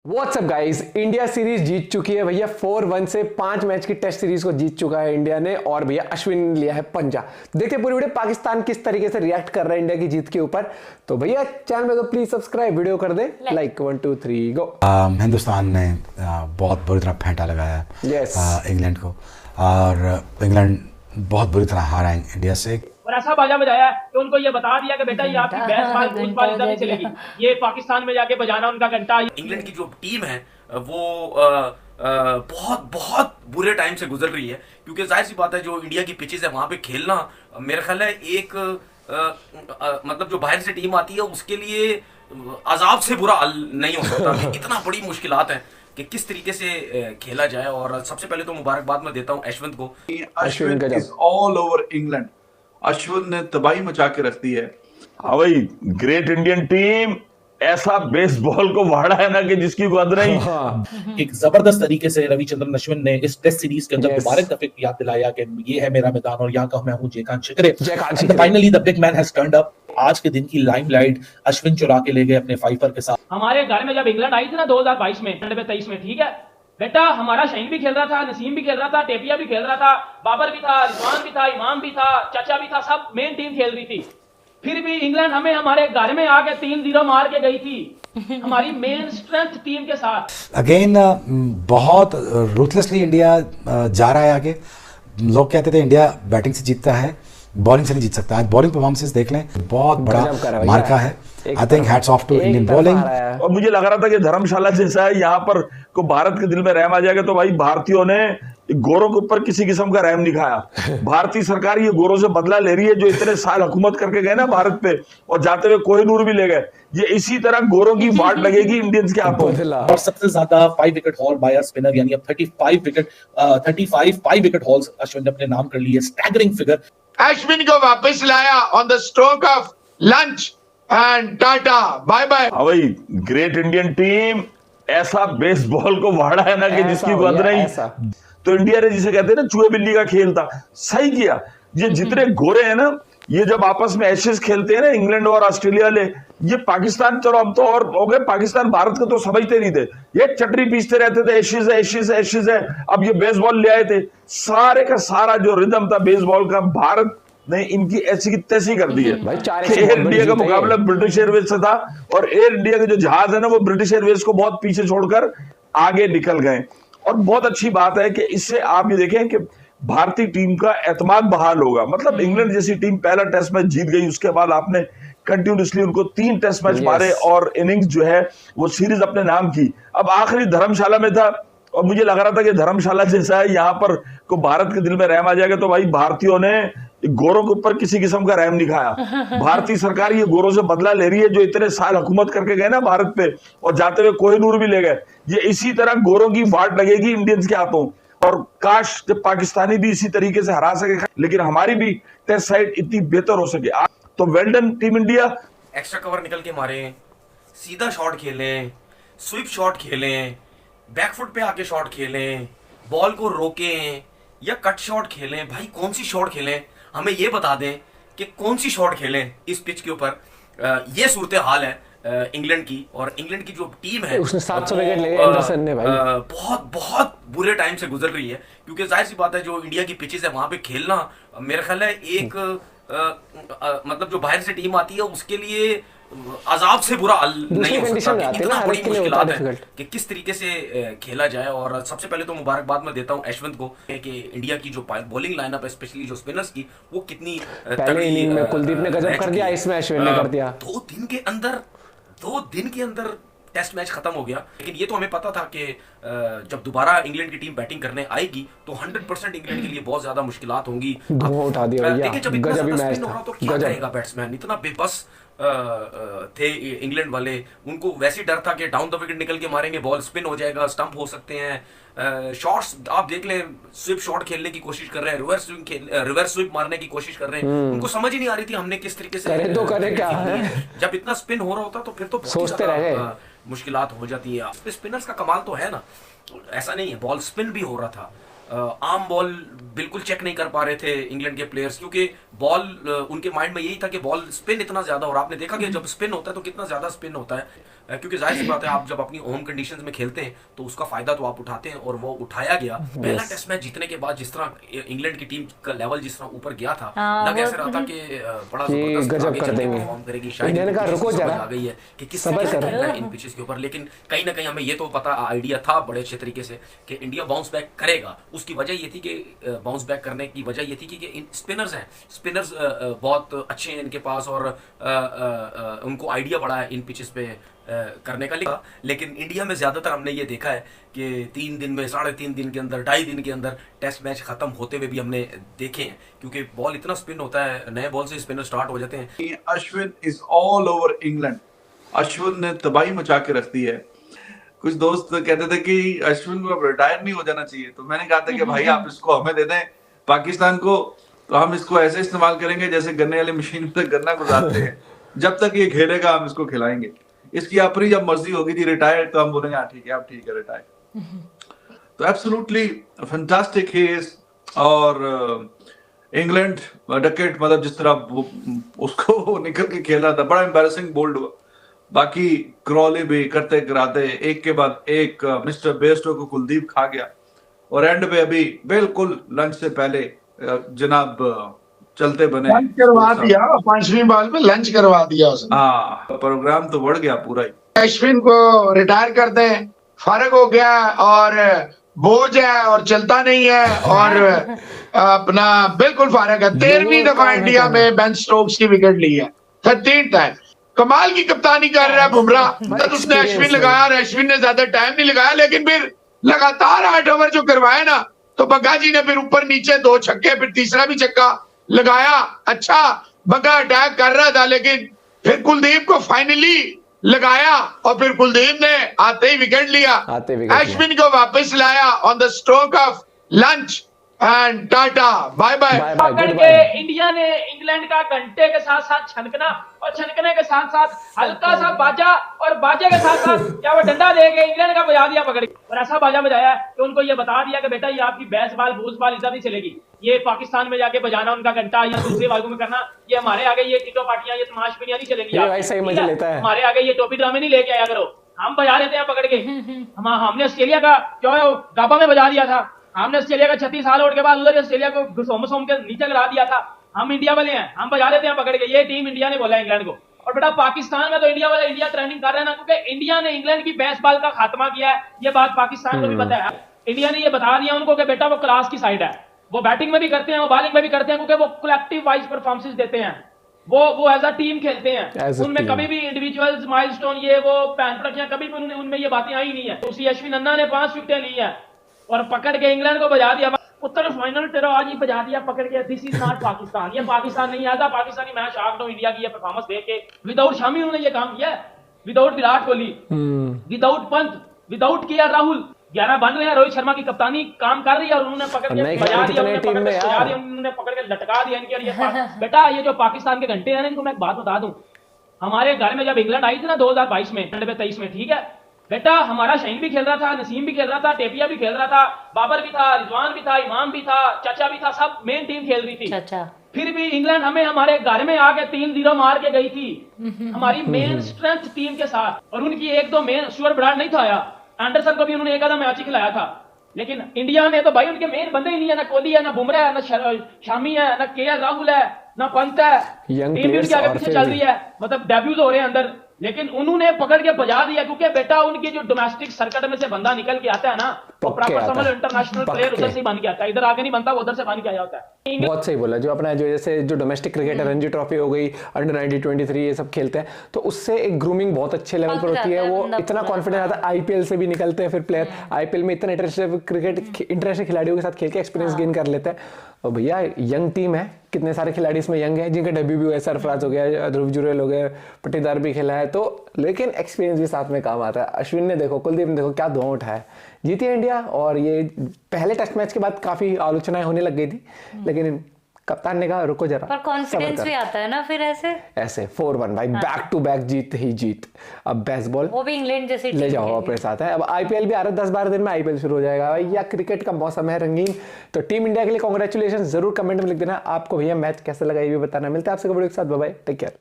WhatsApp guys, India series जीत चुकी है भैया। 4-1 से 5 मैच की टेस्ट सीरीज को जीत चुका है इंडिया ने। और भैया अश्विन ने लिया है पंजा। देखते पूरी वीडियो पाकिस्तान किस तरीके से रिएक्ट कर रहा है इंडिया की जीत के ऊपर। तो भैया चैनल में तो प्लीज सब्सक्राइब, वीडियो कर दे लाइक। 1 2 3 गो। हिंदुस्तान ने बहुत बुरी तरह फेंटा लगाया Yes. इंग्लैंड को, और इंग्लैंड बहुत बुरी तरह हारा इंडिया से। और ऐसा बाजा बजाया कि उनको ये बता दिया कि बेटा ये आपकी बहस बाल पूछ बाल इधर नहीं चलेगी, ये पाकिस्तान में जाके बजाना उनका घंटा। इंग्लैंड की जो टीम है वो बहुत बहुत बुरे टाइम से गुजर रही है, क्योंकि जाहिर सी बात है जो इंडिया की पिचेस है वहां पे खेलना मेरा ख्याल है एक मतलब जो बाहर से टीम आती है उसके लिए अजाब से बुरा हल नहीं हो सकता। इतना बड़ी मुश्किलात है कि किस तरीके से खेला जाए। और सबसे पहले तो मुबारकबाद मैं देता हूँ अश्विन को। Ashwin is all over England. Ashwin ने तबाही मचा के रख दी है। हाँ भाई, ग्रेट इंडियन टीम ऐसा बेसबॉल को वाड़ा है ना कि जिसकी हद नहीं। एक जबरदस्त तरीके से रविचंद्रन अश्विन ने इस टेस्ट सीरीज के अंदर दोबारा दफे याद दिलाया कि ये है मेरा मैदान और यहाँ का मैं हूँ Jaykant Shikre. Finally the big man has turned up. आज के दिन की लाइमलाइट अश्विन चुरा के ले गए अपने फाइफर के साथ। हमारे घर में जब इंग्लैंड आई थी ना 2022 में 23 में, ठीक है बेटा, हमारा शहीन भी खेल रहा था, नसीम भी खेल रहा था, टेपिया भी खेल रहा था, बाबर भी था, रिजवान भी था, इमाम भी था, चाचा भी था, सब मेन टीम खेल रही थी। फिर भी इंग्लैंड हमें हमारे घर में आके 3-0 मार के गई थी हमारी मेन स्ट्रेंथ टीम के साथ। अगेन बहुत रूथलेसली इंडिया जा रहा है आगे। लोग कहते थे इंडिया बैटिंग से जीतता है, बॉलिंग से नहीं जीत सकता। आज बॉलिंग परफॉर्मेंस देख लें, बहुत बड़ा मार्का है। I think hats off to Indian bowling. और मुझे लग रहा था कि धर्मशाला जैसा है यहाँ पर को भारत के दिल में रहम आ जाएगा, तो भाई भारतीयों ने गोरों के ऊपर किसी किस्म का रहम नहीं खाया। भारतीय सरकार ये गोरों से बदला ले रही है जो इतने साल हुकूमत करके गए ना भारत पे, और जाते हुए कोहिनूर भी ले गए। ये इसी तरह गोरों की वाट लगेगी इंडियंस के हाथों। और सबसे ज्यादा 5 wicket haul by a spinner, यानी अब 35 5 विकेट हॉल्स अश्विन ने अपने नाम कर लिए। Staggering figure. अश्विन को वापस लाया on the stroke of lunch and tata bye bye. हाँ भाई, ग्रेट इंडियन टीम ऐसा बेसबॉल को वाड़ा है ना कि जिसकी हद नहीं। तो इंडिया ने जिसे कहते हैं ना चूहे बिल्ली का खेल था, सही किया। ये जितने गोरे हैं ना, ये जब आपस में एशेज खेलते हैं ना इंग्लैंड और ऑस्ट्रेलिया वाले, ये पाकिस्तान, चलो अब तो और हो गए, पाकिस्तान भारत को तो समझते नहीं थे, ये चटरी पीसते रहते थे, एशेज है एशेज है एशेज है। अब ये बेसबॉल ले आए थे, सारे का सारा जो रिदम था बेसबॉल का भारत ने इनकी ऐसी की तैसी कर दी है। एयर इंडिया का मुकाबला ब्रिटिश एयरवेज से था, और एयर इंडिया के जो जहाज है ना वो ब्रिटिश एयरवेज को बहुत पीछे छोड़कर आगे निकल गए। और बहुत अच्छी बात है कि इससे आप ये देखें कि भारतीय टीम का एतमाद बहाल होगा। मतलब इंग्लैंड जैसी टीम पहला टेस्ट मैच जीत गई, उसके बाद आपने कंटिन्यूसली उनको 3 टेस्ट मैच मारे और इनिंग्स जो है वो सीरीज अपने नाम की। अब आखिरी धर्मशाला में था, और मुझे लग रहा था कि धर्मशाला जैसा है यहाँ पर को भारत के दिल में रहम आ जाएगा, तो भाई भारतीयों ने गोरों के ऊपर किसी किस्म का रहम नहीं खाया। भारतीय सरकार ये गोरों से बदला ले रही है जो इतने साल हुकूमत करके गए ना भारत पे, और जाते हुए कोहिनूर भी ले गए। ये इसी तरह गोरों की वाट लगेगी इंडियंस के हाथों। और काश जब पाकिस्तानी भी इसी तरीके से हरा सके, लेकिन हमारी भी टेस्ट साइड इतनी बेहतर हो सके। तो well done team India. Extra cover निकल के मारे, सीधा शॉट खेलें, स्वीप शॉट खेलें, बैकफुट पे आके शॉट खेलें, बॉल को रोकें या कट शॉट खेलें। भाई कौन सी शॉट खेलें, हमें ये बता दें कि कौन सी शॉट खेलें इस पिच के ऊपर। ये सूरत हाल है इंग्लैंड की। और इंग्लैंड की जो टीम है उसने 700 विकेट लिए एंडरसन ने भाई। बहुत बहुत बुरे टाइम से गुजर रही है, क्योंकि जाहिर सी बात है जो इंडिया की पिचेस है वहां पे खेलना मेरा ख्याल है एक मतलब जो बाहर से टीम आती है उसके लिए अजाब से बुरा हल नहीं हो सकता। इतना बड़ी मुश्किलात है कि किस तरीके से खेला जाए। और सबसे पहले तो मुबारकबाद मैं देता हूँ अश्विन को कि इंडिया की जो बॉलिंग लाइनअप है, स्पेशली जो स्पिनर्स की, वो कितनी पहले इनिंग में कुलदीप ने गजब कर दिया, इसमें अश्विन ने कर दिया। 2 दिन के अंदर टेस्ट मैच खत्म हो गया। लेकिन ये तो हमें पता था कि जब दोबारा इंग्लैंड की टीम बैटिंग करने आएगी तो 100% इंग्लैंड के लिए बहुत ज्यादा मुश्किलात होंगी। उठा दिया भैया, देखिए जब इतना गजब ज्यादा मैच स्पिन हो रहा था, तो क्या करेगा बैट्समैन। इतना बेबस थे इंग्लैंड वाले, उनको वैसे डर था कि डाउन द विकेट निकल के मारेंगे, बॉल स्पिन हो जाएगा, स्टंप हो सकते हैं। शॉट्स आप देख लें, स्विप शॉट खेलने की कोशिश कर रहे हैं, रिवर्स स्विप मारने की कोशिश कर रहे हैं। उनको समझ ही नहीं आ रही थी हमने किस तरीके से करे तो करे क्या है। जब इतना स्पिन हो रहा होता तो फिर तो सोचते रहे मुश्किलात हो जाती है। स्पिनर्स का कमाल तो है ना, ऐसा नहीं है, बॉल स्पिन भी हो रहा था। आम बॉल बिल्कुल चेक नहीं कर पा रहे थे इंग्लैंड के प्लेयर्स, क्योंकि बॉल उनके माइंड में यही था कि बॉल स्पिन इतना ज्यादा। और आपने देखा कि जब स्पिन होता है तो कितना ज्यादा स्पिन होता है। क्योंकि जाहिर सी बात है आप जब अपनी होम कंडीशंस में खेलते हैं तो उसका फायदा तो आप उठाते हैं, और वो उठाया गया। पहला टेस्ट मैच जीतने के बाद जिस तरह इंग्लैंड की टीम का लेवल जिस तरह ऊपर गया था, लग ऐसा रहा था कि बड़ा जबरदस्त गजब कर देंगे, परफॉर्म करेगी। शायद इंडिया ने कहा रुको जरा, आ गई है कि किस तरह से खेलना है इन पिचेस के ऊपर, लेकिन कहीं ना कहीं हमें ये तो पता आइडिया था बड़े अच्छे तरीके से कि इंडिया बाउंस बैक करेगा। उसकी वजह ये थी कि बाउंस बैक करने की वजह ये थी कि इन स्पिनर्स हैं, स्पिनर्स बहुत अच्छे हैं इनके पास, और उनको आइडिया बड़ा है इन पिचेस पे करने का। लेकिन इंडिया में ज्यादातर हमने ये देखा है कि 3 दिन में, 3.5 दिन के अंदर, 2.5 दिन के अंदर टेस्ट मैच खत्म होते हुए भी हमने देखे हैं, क्योंकि बॉल इतना स्पिन होता है, नए बॉल से स्पिनर स्टार्ट हो जाते हैं। Ashwin is all over England. Ashwin ने तबाही मचा के रख दी है। कुछ दोस्त कहते थे कि अश्विन को अब रिटायर नहीं हो जाना चाहिए, तो मैंने कहा था कि भाई आप इसको हमें दे दें, पाकिस्तान को, तो हम इसको ऐसे इस्तेमाल करेंगे जैसे गन्ने वाली मशीन पे गन्ना गुजारते हैं। जब तक ये खेलेगा हम इसको खिलाएंगे। इसकी अपनी जब मर्जी होगी थी रिटायर, तो हम बोलेंगे ठीक है, अब ठीक है रिटायर। तो एब्सोल्युटली फैंटास्टिक केस। और इंग्लैंड डकेट मतलब जिस तरह उसको निकल के खेल रहा था, बड़ा एम्बैरेसिंग बोल्ड हुआ। बाकी क्रॉली भी करते कराते एक के बाद एक मिस्टर बेस्टो को कुलदीप खा गया, और एंड पे अभी बिल्कुल लंच से पहले जनाब चलते बने लंच करवा दिया, 5वीं बॉल में लंच करवा दिया उसने। हाँ, प्रोग्राम तो बढ़ गया पूरा ही। अश्विन को रिटायर कर दें, फर्क हो गया और बोझ है और चलता नहीं है, और अपना बिल्कुल फारग है। 13वीं दफा इंडिया में बेन स्टोक्स की विकेट ली है, 13th टाइम। कमाल की कप्तानी कर रहा है बुमराह, तो उसने अश्विन लगाया, और अश्विन ने ज्यादा टाइम नहीं लगाया, लेकिन फिर लगातार 8 ओवर जो करवाए ना, तो बग्गा जी ने फिर ऊपर नीचे 2 छक्के, फिर तीसरा भी छक्का लगाया। अच्छा बग्गा अटैक कर रहा था, लेकिन फिर कुलदीप को फाइनली लगाया, और फिर कुलदीप ने आते ही विकेट लिया, अश्विन को वापस लाया on the stroke of lunch, and tata bye bye. पकड़ के इंडिया ने इंग्लैंड का घंटे के साथ साथ छनकना, और छनकने के साथ साथ हल्का सा बाजा, और बाजे के साथ साथ क्या वो डंडा लेके इंग्लैंड का बजा दिया पकड़ के, और ऐसा बाजा बजाया कि उनको ये बता दिया कि बेटा ये आपकी बैस बाल बूस बाल इधर नहीं चलेगी, ये पाकिस्तान में जाके बजाना उनका घंटा या दूसरे बाजू में करना, ये हमारे आगे ये टीटो पार्टियां, ये तमाशबिनियां नहीं चलेंगी, हमारे आगे ये टोपी ड्रामे नहीं लेके आया करो। हम बजा देते हैं पकड़ के। हमने ऑस्ट्रेलिया का जो है गाबा में बजा दिया था, हमने ऑस्ट्रेलिया का 36 साल उठ के बाद उधर ऑस्ट्रेलिया को घुसोम के नीचे गिरा दिया था। हम इंडिया वाले हैं, हम बजा देते हैं पकड़ के। ये टीम इंडिया ने बोला इंग्लैंड को, और बेटा पाकिस्तान में तो इंडिया वाले इंडिया ट्रेनिंग कर रहे हैं ना, क्योंकि इंडिया ने इंग्लैंड की बैस बाल का खात्मा किया है। ये बात पाकिस्तान को भी पता है। इंडिया ने ये बता दिया उनको कि बेटा वो क्लास की साइड है, वो बैटिंग में भी करते हैं, वो बॉलिंग में भी करते हैं, क्योंकि वो कलेक्टिव वाइज परफॉर्मेंस देते हैं, वो एज अ टीम खेलते हैं। उनमें कभी भी इंडिविजुअल्स माइलस्टोन ये वो पैंपड़कियां कभी भी उनमें ये बातें आई नहीं है। तो उसी अश्विन अन्ना ने 5 विकेटें ली है और पकड़ के इंग्लैंड को बजा दिया। उत्तर फाइनल तेरा आज ही बजा दिया पकड़ के। दिस इज नॉट पाकिस्तान, ये पाकिस्तान नहीं आता। पाकिस्तानी मैच आग इंडिया की ये परफॉर्मेंस देख के विदाउट शामी उन्होंने ये काम किया, without Virat Kohli, without Pant, without KL Rahul. 11 बन रहे हैं, रोहित शर्मा की कप्तानी काम कर रही है और उन्होंने पकड़ के बजा दिया, उन्होंने पकड़ के लटका दिया इनके लिए। बेटा ये जो पाकिस्तान के घंटे हैं ना, इनको मैं एक बात बता दूं, हमारे घर में जब इंग्लैंड आई थी ना 2022 में, 23 में, ठीक है बेटा, हमारा शहीन भी खेल रहा था, नसीम भी खेल रहा था, टेपिया भी खेल रहा था, बाबर भी था, रिजवान भी था, इमाम भी था, चाचा भी था, सब मेन टीम खेल रही थी। फिर भी इंग्लैंड हमें हमारे घर में आके 3-0 मार के गई थी हमारी मेन स्ट्रेंथ टीम के साथ। और उनकी 1-2 मेन स्टुअर्ट ब्राड नहीं था आया, एंडरसन को भी उन्होंने एक आधा मैच ही खिलाया था। लेकिन इंडिया ने तो भाई उनके मेन बंदे ही नहीं है, ना कोहली है, ना बुमराह है, ना शामी है, ना केएल राहुल है, ना पंत है। टीम उनके आगे पीछे चल रही है, मतलब डेब्यूज हो रहे हैं अंदर, लेकिन उन्होंने पकड़ के बजा दिया। क्योंकि बेटा उनकी जो डोमेस्टिक सर्किट में से बंदा निकल के आता है ना, तो प्रॉपर समझ इंटरनेशनल प्लेयर उधर से बन के आता है, इधर आगे नहीं बनता, वो उधर से बन के आया होता है। बहुत सही बोला। जो अपना जो जैसे जो डोमेस्टिक क्रिकेट है, रणजी ट्रॉफी हो गई, अंडर 90, 23 ये सब खेलते हैं, तो उससे एक ग्रूमिंग बहुत अच्छे लेवल पर होती है। वो इतना कॉन्फिडेंस आता है, आईपीएल से भी निकलते हैं फिर प्लेयर, आईपीएल में इतना इंटरेस्टेड खिलाड़ियों के साथ खेल के एक्सपीरियंस गेन कर लेते हैं। और भैया यंग टीम है, कितने सारे खिलाड़ी इसमें यंग है जिनका डेब्यू भी हुआ है, सरफराज हो गया, ध्रुव जुरेल हो गए, पट्टीदार भी खेला है, तो लेकिन एक्सपीरियंस भी साथ में काम आता है। अश्विन ने देखो, कुलदीप ने देखो क्या धुआं उठाया, जीती है इंडिया। और ये पहले टेस्ट मैच के बाद काफी आलोचनाएं होने लग गई थी, लेकिन कप्तान ने कहा रुको जरा, पर कॉन्फिडेंस भी आता है ना फिर ऐसे 4-1 भाई, बैक टू बैक जीत ही जीत। अब बेसबॉल वो भी इंग्लैंड जैसी ले जाओ अपने साथ है। अब आईपीएल भी आ रहा है, 10-12 दिन में आईपीएल शुरू हो जाएगा भैया, क्रिकेट का मौसम है रंगीन। तो टीम इंडिया के लिए कांग्रेचुलेशन, जरूर कमेंट में लिख देना आपको भैया मैच कैसा लगा, ये भी बताना। मिलते हैं आपसे कबड्डी के साथ, बाय बाय, टेक केयर।